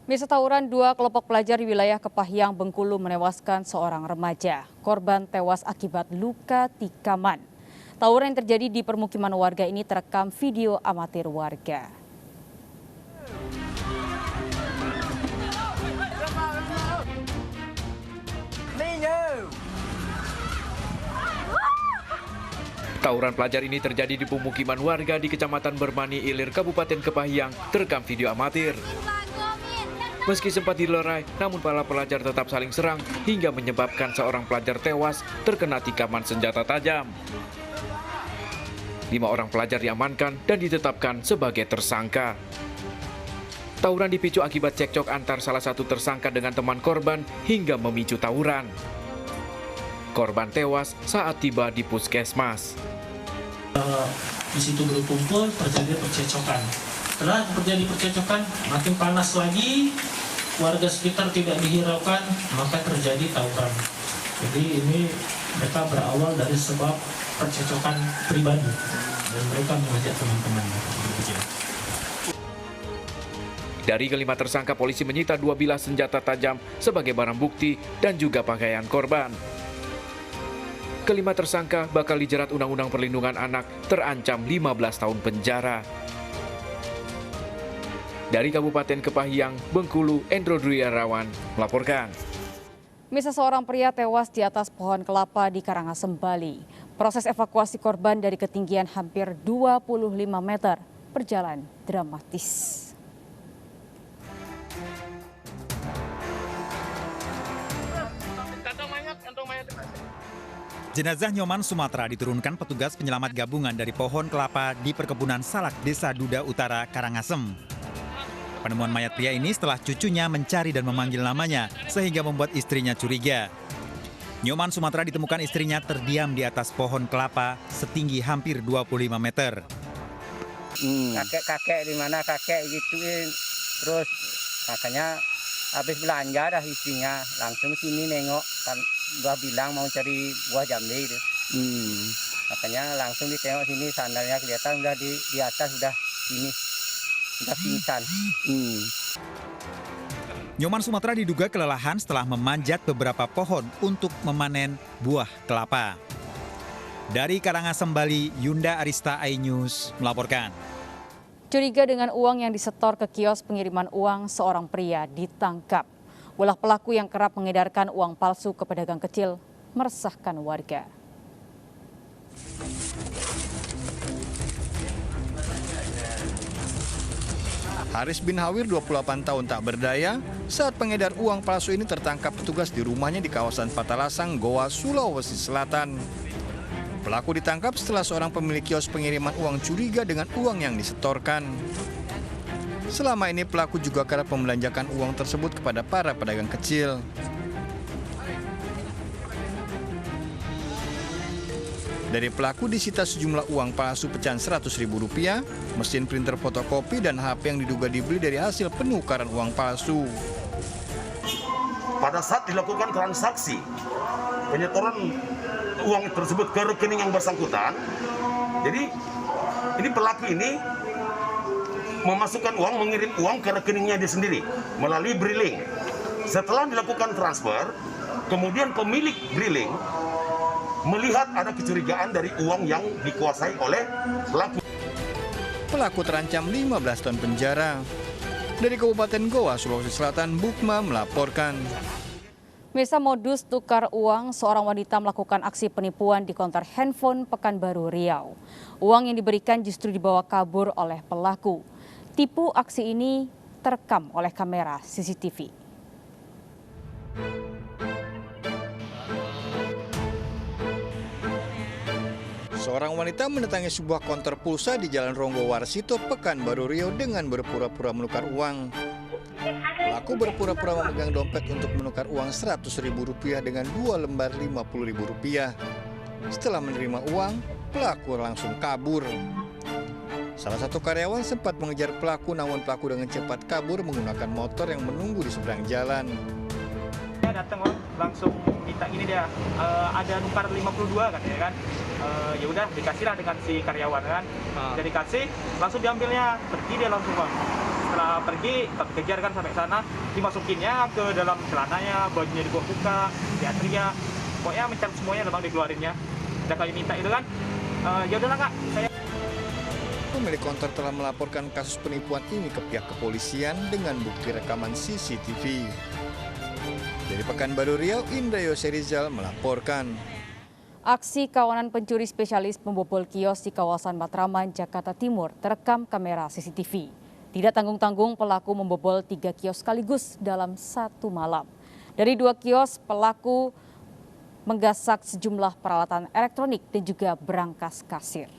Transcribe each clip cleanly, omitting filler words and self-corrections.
Misa tawuran dua kelompok pelajar di wilayah Kepahyang, Bengkulu menewaskan seorang remaja. Korban tewas akibat luka tikaman. Tawuran yang terjadi di permukiman warga ini terekam video amatir warga. Tawuran pelajar ini terjadi di pemukiman warga di Kecamatan Bermani Ilir, Kabupaten Kepahyang, terekam video amatir. Meski sempat dilerai, namun para pelajar tetap saling serang hingga menyebabkan seorang pelajar tewas terkena tikaman senjata tajam. 5 orang pelajar diamankan dan ditetapkan sebagai tersangka. Tawuran dipicu akibat cekcok antar salah satu tersangka dengan teman korban hingga memicu tawuran. Korban tewas saat tiba di puskesmas. Di situ berkumpul, terjadi percecokan. Setelah terjadi percecokan, makin panas lagi, warga sekitar tidak dihiraukan, maka terjadi tawuran. Jadi ini mereka berawal dari sebab percecokan pribadi, dan mereka mengajak teman-temannya. Dari kelima tersangka, polisi menyita 2 bilah senjata tajam sebagai barang bukti dan juga pakaian korban. Kelima tersangka bakal dijerat Undang-Undang Perlindungan Anak, terancam 15 tahun penjara. Dari Kabupaten Kepahyang, Bengkulu, Endro Dwi Arawan melaporkan. Misa seorang pria tewas di atas pohon kelapa di Karangasem, Bali. Proses evakuasi korban dari ketinggian hampir 25 meter berjalan dramatis. Jenazah Nyoman Sumatera diturunkan petugas penyelamat gabungan dari pohon kelapa di perkebunan Salak, Desa Duda Utara, Karangasem. Penemuan mayat pria ini setelah cucunya mencari dan memanggil namanya, sehingga membuat istrinya curiga. Nyoman Sumatera ditemukan istrinya terdiam di atas pohon kelapa setinggi hampir 25 meter. Kakek-kakek di mana kakek gituin, terus makanya habis belanja dah istrinya langsung sini nengok kan, gua bilang mau cari buah jambe itu. Makanya langsung ditengok sini, sandalnya kelihatan udah di atas, udah ini udah pingsan. Nyoman Sumatera diduga kelelahan setelah memanjat beberapa pohon untuk memanen buah kelapa. Dari Karangasem, Bali, Yunda Arista, iNews melaporkan. Curiga dengan uang yang disetor ke kios pengiriman uang, seorang pria ditangkap. Ulah pelaku yang kerap mengedarkan uang palsu ke pedagang kecil meresahkan warga. Haris bin Hawir, 28 tahun, tak berdaya saat pengedar uang palsu ini tertangkap petugas di rumahnya di kawasan Patalasang, Goa, Sulawesi Selatan. Pelaku ditangkap setelah seorang pemilik kios pengiriman uang curiga dengan uang yang disetorkan. Selama ini pelaku juga kerap membelanjakan uang tersebut kepada para pedagang kecil. Dari pelaku disita sejumlah uang palsu pecahan Rp100.000, mesin printer fotokopi, dan HP yang diduga dibeli dari hasil penukaran uang palsu. Pada saat dilakukan transaksi penyetoran uang tersebut ke rekening yang bersangkutan, jadi ini pelaku ini memasukkan uang, mengirim uang ke rekeningnya dia sendiri melalui Briling. Setelah dilakukan transfer, kemudian pemilik Briling melihat ada kecurigaan dari uang yang dikuasai oleh pelaku. Pelaku terancam 15 tahun penjara. Dari Kabupaten Goa, Sulawesi Selatan, Bukma melaporkan. Misa modus tukar uang, seorang wanita melakukan aksi penipuan di konter handphone Pekanbaru, Riau. Uang yang diberikan justru dibawa kabur oleh pelaku. Tipu aksi ini terekam oleh kamera CCTV. Seorang wanita mendatangi sebuah konter pulsa di Jalan Ronggo Warsito, Pekanbaru, Riau dengan berpura-pura menukar uang. Pelaku berpura-pura memegang dompet untuk menukar uang Rp100.000 dengan 2 lembar Rp50.000. Setelah menerima uang, pelaku langsung kabur. Salah satu karyawan sempat mengejar pelaku, namun pelaku dengan cepat kabur menggunakan motor yang menunggu di seberang jalan. Datang, langsung minta ini dia, ada nukar 52 katanya kan. Ya udah dikasihlah dengan si karyawan kan. Jadi dikasih, langsung diambilnya, pergi dia langsung Bang. Setelah pergi, kita kejar kan sampai sana, dimasukinnya ke dalam celananya, bajunya dibuka, dia pokoknya mencari semuanya Bang, dikeluarinnya. Udah kami minta itu kan, ya udahlah Kak, saya. Pemilik konter telah melaporkan kasus penipuan ini ke pihak kepolisian dengan bukti rekaman CCTV. Dari Pekanbaru Riau, Indra Yoserizal melaporkan. Aksi kawanan pencuri spesialis membobol kios di kawasan Matraman, Jakarta Timur terekam kamera CCTV. Tidak tanggung-tanggung pelaku membobol 3 kios sekaligus dalam satu malam. Dari 2 kios, pelaku menggasak sejumlah peralatan elektronik dan juga berangkas kasir.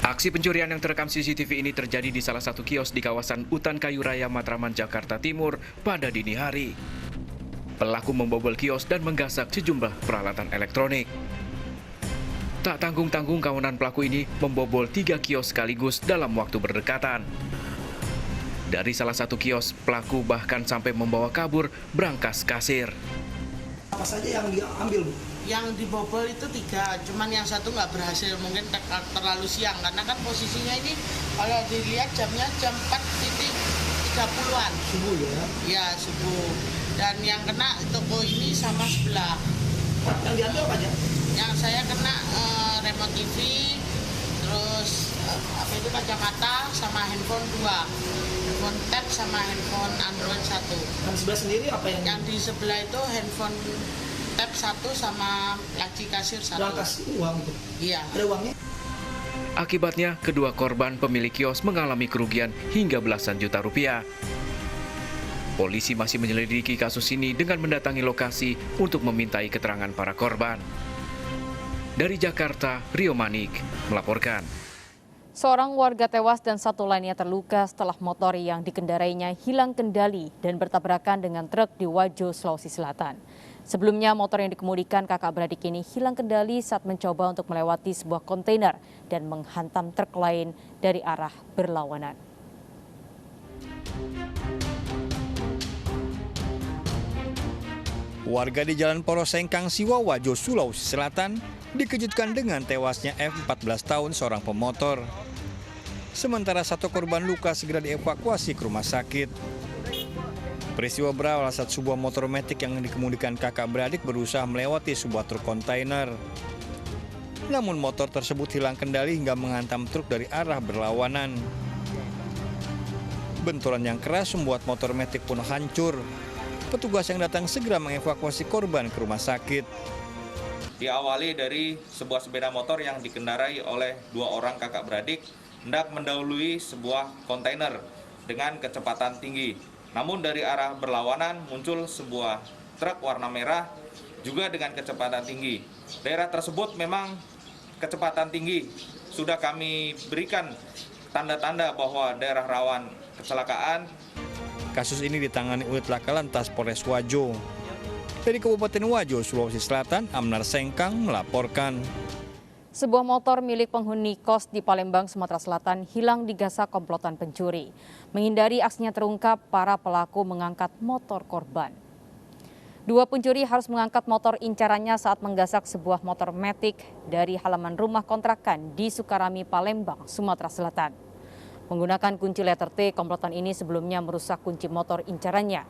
Aksi pencurian yang terekam CCTV ini terjadi di salah satu kios di kawasan Utan Kayu Raya, Matraman, Jakarta Timur pada dini hari. Pelaku membobol kios dan menggasak sejumlah peralatan elektronik. Tak tanggung-tanggung kawanan pelaku ini membobol 3 kios sekaligus dalam waktu berdekatan. Dari salah satu kios, pelaku bahkan sampai membawa kabur berangkas kasir. Apa saja yang diambil, Bu? Yang dibobol itu 3, cuman yang satu nggak berhasil, mungkin terlalu siang karena kan posisinya ini kalau dilihat jamnya jam 4.30-an. Subuh ya? Ya, subuh. Dan yang kena toko ini sama sebelah. Yang diambil apa aja? Yang saya kena remote TV, terus kacamata sama handphone 2. Handphone tab sama handphone Android 1. Yang sebelah sendiri apa yang? Yang di sebelah itu handphone tab 1 sama laci kasir 1. Berangkas uang itu? Iya. Ada uangnya? Akibatnya, kedua korban pemilik kios mengalami kerugian hingga belasan juta rupiah. Polisi masih menyelidiki kasus ini dengan mendatangi lokasi untuk memintai keterangan para korban. Dari Jakarta, Rio Manik melaporkan. Seorang warga tewas dan 1 lainnya terluka setelah motor yang dikendarainya hilang kendali dan bertabrakan dengan truk di Wajo, Sulawesi Selatan. Sebelumnya, motor yang dikemudikan kakak beradik ini hilang kendali saat mencoba untuk melewati sebuah kontainer dan menghantam truk lain dari arah berlawanan. Warga di Jalan Porosengkang, Siwa, Wajo, Sulawesi Selatan dikejutkan dengan tewasnya F 14 tahun seorang pemotor. Sementara 1 korban luka segera dievakuasi ke rumah sakit. Peristiwa berawal saat sebuah motor metik yang dikemudikan kakak beradik berusaha melewati sebuah truk kontainer. Namun motor tersebut hilang kendali hingga menghantam truk dari arah berlawanan. Benturan yang keras membuat motor metik pun hancur. Petugas yang datang segera mengevakuasi korban ke rumah sakit. Diawali dari sebuah sepeda motor yang dikendarai oleh 2 orang kakak beradik hendak mendahului sebuah kontainer dengan kecepatan tinggi. Namun dari arah berlawanan muncul sebuah truk warna merah juga dengan kecepatan tinggi. Daerah tersebut memang kecepatan tinggi. Sudah kami berikan tanda-tanda bahwa daerah rawan kecelakaan. Kasus ini ditangani unit Laka Lantas Polres Wajo. Dari Kabupaten Wajo, Sulawesi Selatan, Amnar Sengkang melaporkan. Sebuah motor milik penghuni kos di Palembang, Sumatera Selatan hilang digasak komplotan pencuri. Menghindari aksinya terungkap, para pelaku mengangkat motor korban. 2 pencuri harus mengangkat motor incarannya saat menggasak sebuah motor metik dari halaman rumah kontrakan di Sukarami, Palembang, Sumatera Selatan. Menggunakan kunci letter T, komplotan ini sebelumnya merusak kunci motor incarannya.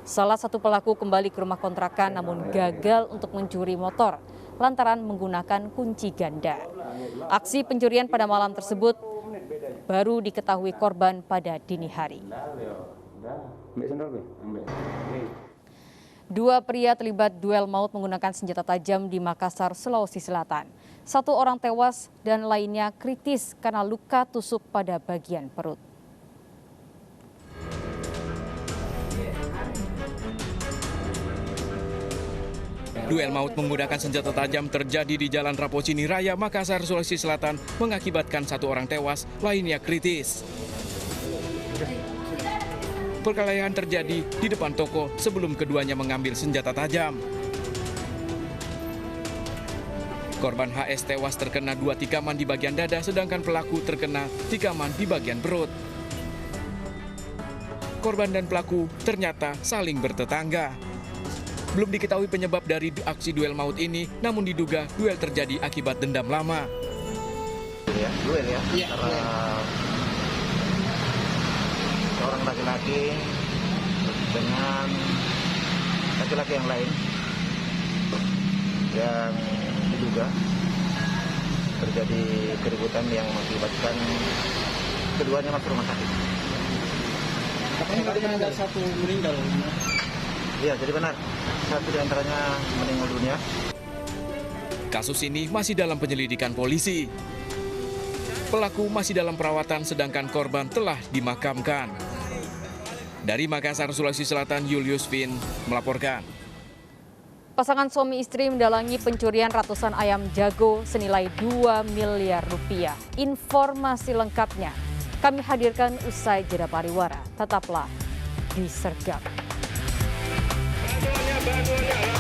Salah satu pelaku kembali ke rumah kontrakan namun gagal untuk mencuri motor lantaran menggunakan kunci ganda. Aksi pencurian pada malam tersebut baru diketahui korban pada dini hari. 2 pria terlibat duel maut menggunakan senjata tajam di Makassar, Sulawesi Selatan. 1 orang tewas dan lainnya kritis karena luka tusuk pada bagian perut. Duel maut menggunakan senjata tajam terjadi di Jalan Rapocini Raya, Makassar, Sulawesi Selatan mengakibatkan 1 orang tewas, lainnya kritis. Perkelahian terjadi di depan toko sebelum keduanya mengambil senjata tajam. Korban HS tewas terkena 2 tikaman di bagian dada, sedangkan pelaku terkena tikaman di bagian perut. korban dan pelaku ternyata saling bertetangga. Belum diketahui penyebab dari aksi duel maut ini, namun diduga duel terjadi akibat dendam lama. Ya, duel ya, antara seorang laki-laki dengan laki-laki yang lain yang diduga terjadi keributan yang mengakibatkan keduanya masuk rumah sakit. Katanya tadi ada satu meninggal. Iya, jadi benar. Satu di antaranya meninggal dunia. Kasus ini masih dalam penyelidikan polisi. Pelaku masih dalam perawatan sedangkan korban telah dimakamkan. Dari Makassar, Sulawesi Selatan, Julius Vin melaporkan. Pasangan suami istri mendalangi pencurian ratusan ayam jago senilai 2 miliar rupiah. Informasi lengkapnya kami hadirkan usai jeda pariwara. Tetaplah di Sergap. Bantuannya.